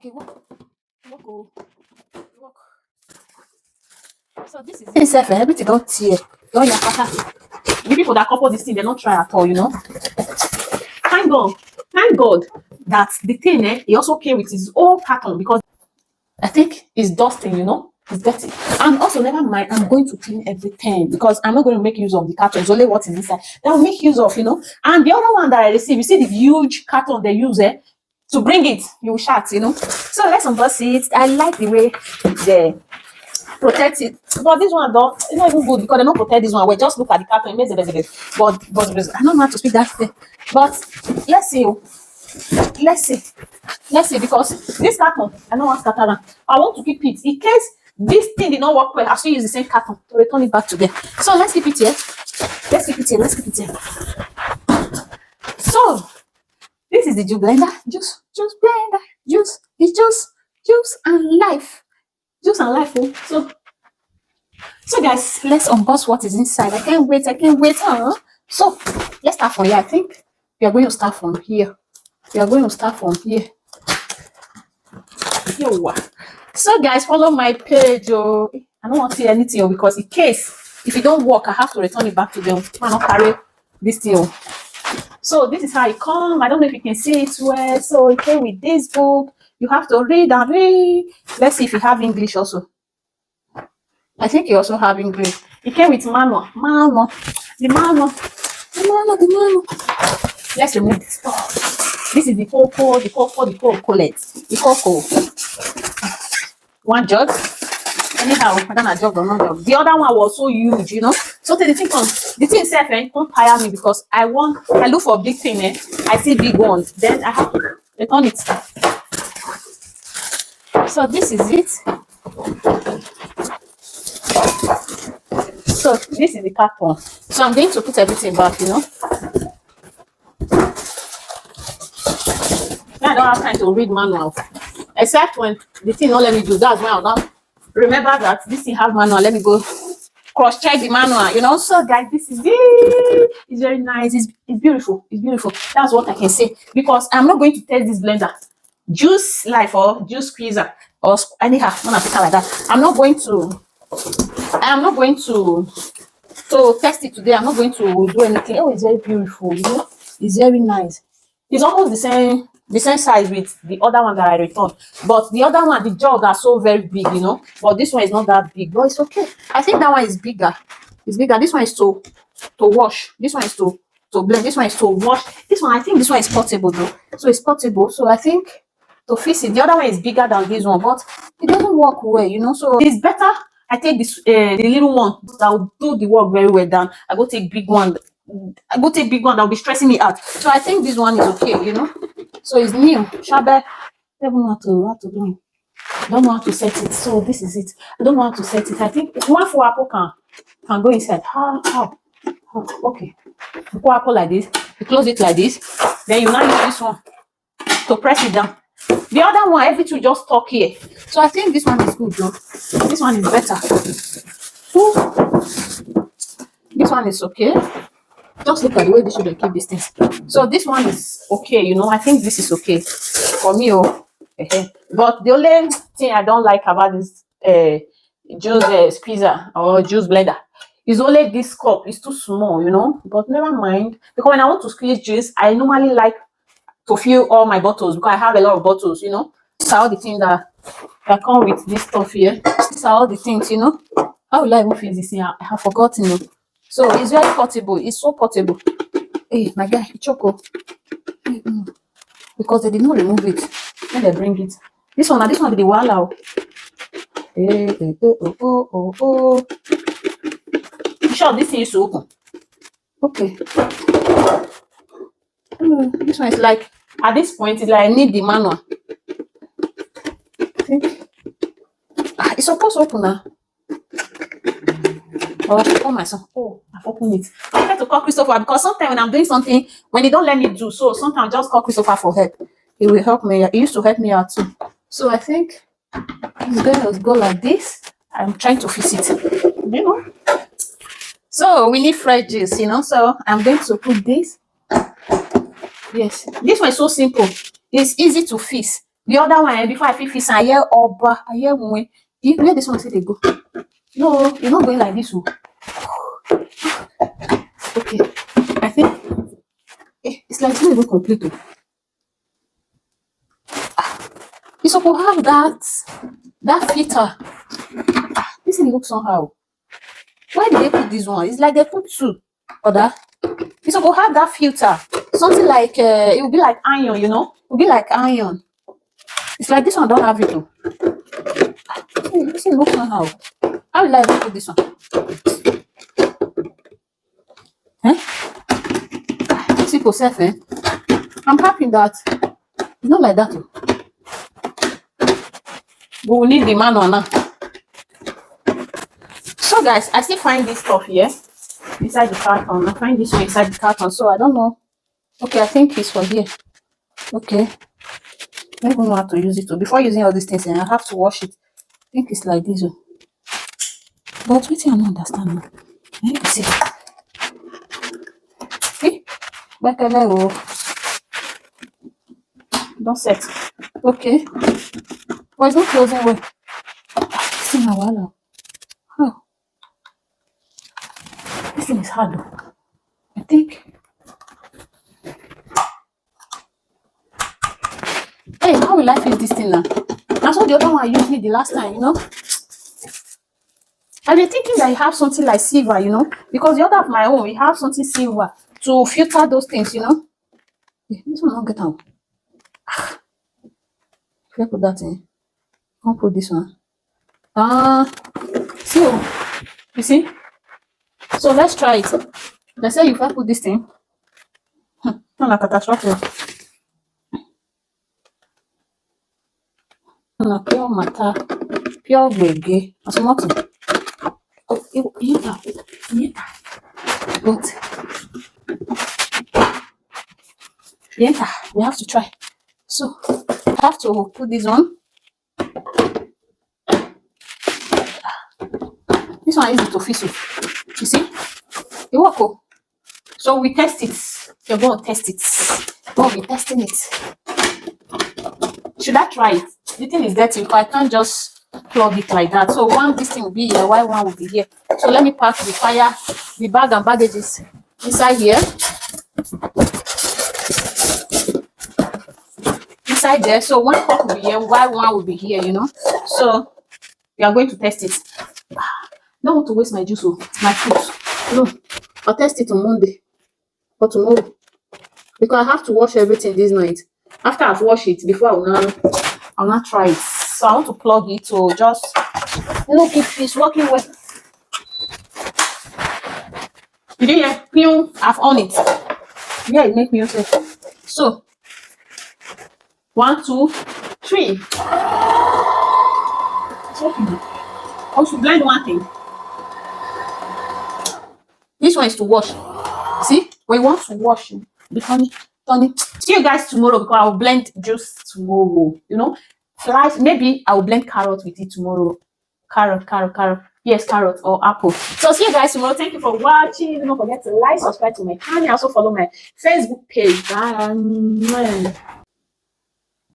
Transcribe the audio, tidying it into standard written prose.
Okay, walk. Walk, oh, walk. So this is it. Self, everything don't tear. Don't your pata. The people that couple this thing, they don't try at all, you know. Thank God. Thank God that the thing, he also came with his own carton because I think it's dusting, you know. It's dirty. And also, never mind, I'm going to clean everything because I'm not going to make use of the carton. It's only what is inside that I'll make use of, you know. And the other one that I received, you see the huge carton they use to bring it, you shout, you know. So let's unbox it. I like the way they protect it. But this one though, it's not even good because they don't protect this one. We just look at the carton, it makes it better. But I don't know how to speak that thing. But let's see. Let's see. Let's see, because this carton, I don't want scatter am. I want to keep it in case this thing did not work well. I still use the same carton to return it back to them. So let's keep it here. Let's keep it here. Let's keep it here. So this is the juice blender. Juice blender. Juice. It's juice and life. Juice and life. Oh. So guys, let's unbox what is inside. I can't wait. Huh? So let's start from here. I think we are going to start from here. So guys, follow my page. Oh, I don't want to see anything because in case if it don't work, I have to return it back to them. I not carry this thing. So this is how it comes. I don't know if you can see it well. So it came with this book. You have to read and read. Let's see if you have English also. I think you also have English. It came with manual. The manual. Let's remove this stuff. This is the cocoa. The cocoa. One jug. Anyhow, I don't know jug or not jug. The other one was so huge, you know. So the thing itself don't tire me because I look for big thing. I see big ones. Then I have to return it. So this is it. So this is the carton. So I'm going to put everything back, you know. I don't have time to read manual. Except when the thing don't let me do. That's why I'll not remember that this thing have manual. Let me go cross check the manual, you know. So guys, this is it. It's very nice. It's beautiful. It's beautiful. That's what I can say. Because I'm not going to test this blender. Juice life or juice squeezer or anyhow, not like that. I am not going to test it today. I'm not going to do anything. Oh, it's very beautiful, you know. It's very nice. It's almost the same size with the other one that I returned. But the other one, the jug are so very big, you know. But this one is not that big. But it's okay. I think that one is bigger. It's bigger. This one is to wash. This one is to blend. This one is to wash. This one, I think this one is portable though. So it's portable. So I think to fix it. The other one is bigger than this one, but it doesn't work well, you know. So it's better I take this the little one that will do the work very well than I go take big one. I go take big one that will be stressing me out. So I think this one is okay, you know. So it's new. Shabe, I don't know how to do it. I don't know how to set it. So this is it. I don't know how to set it. I think one for apple can go inside. How? Okay. You put apple like this. You close it like this. Then you now use this one to press it down. The other one, everything just stuck here. So I think this one is good though. This one is better. Ooh. This one is okay. Just look at the way they should keep these things. So this one is okay, you know. I think this is okay for me. But the only thing I don't like about this juice squeezer or juice blender is only this cup. It's too small, you know. But never mind. Because when I want to squeeze juice, I normally like to fill all my bottles because I have a lot of bottles, you know. These are all the things that come with this stuff here. These are all the things, you know. How will I even feel this here? I have forgotten. You know. So it's very portable. It's so portable. Hey, my guy, choco. Because they did not remove it when they bring it. This one be the wala. Sure, this thing is open. Okay. This one is like at this point it's like I need the manual. It's supposed to open now. Oh, I open myself. Oh, I've opened it. I try to call Christopher because sometimes when I'm doing something, when he don't let me do, so sometimes I just call Christopher for help. He will help me. He used to help me out too. So I think it's going to go like this. I'm trying to fix it. You know. So we need fresh juice, you know. So I'm going to put this. Yes, this one is so simple. It's easy to fix. The other one, before I fix, I hear Oba, I hear Mwe. Where this one say they go? No, you're not going like this. Oh. Okay, I think it's like it's not even complete. Oh. You supposed to have that filter. This thing looks somehow. Why did they put this one? It's like they put two. Other. You supposed to have that filter. Something like it will be like iron, you know? It will be like iron. It's like this one don't have it too. This thing looks somehow. How will I even put this one? This people self, I'm happy that it's not like that. Too. We will need the manual now. So guys, I still find this stuff here inside the carton. I find this one inside the carton, so I don't know. Okay, I think it's for here. Okay, I don't know how to use it. Too. Before using all these things, I have to wash it. I think it's like this. But wait, I don't understand. Let me see. See, back a level. Don't set. Okay, but it's not closing well. See my wallet. Oh, this thing is hard though. I think. Hey, how will I fix this thing now? That's what the other one I used me the last time, you know. I've been thinking that you have something like silver, you know, because the other of my own, we have something silver to filter those things, you know. This one won't get out. If I put that in, I'll put this one. So you see. So let's try it. They say if I put this thing, not like catastrophic. No, pure matter, pure gbege. As much. Oh, but yeah, we have to try. So I have to put this on. This one is easy to fix it. You see? It work. Oh. So we test it. You're going to test it. We'll be testing it. Should I try it? The thing is dirty because I can't just plug it like that. So this thing will be here, while one will be here. So let me pack the bag and baggages inside here. Inside there. So one cup will be here, while one will be here, you know. So we are going to test it. Don't want to waste my juice, my fruit. No, I'll test it on Monday or tomorrow because I have to wash everything this night. After I've washed it, before I'll not try it. So I want to plug it to just look if it's working well. Did you hear? I've on it. Yeah, it makes me okay. So 1, 2, 3. It's working. I should blend one thing. This one is to wash. See, when you want to wash, be funny. See you guys tomorrow because I will blend juice tomorrow. You know, flies. Maybe I will blend carrot with it tomorrow. Carrot. Yes, carrot or apple. So see you guys tomorrow. Thank you for watching. Don't forget to like, subscribe to my channel. Also follow my Facebook page. Bye.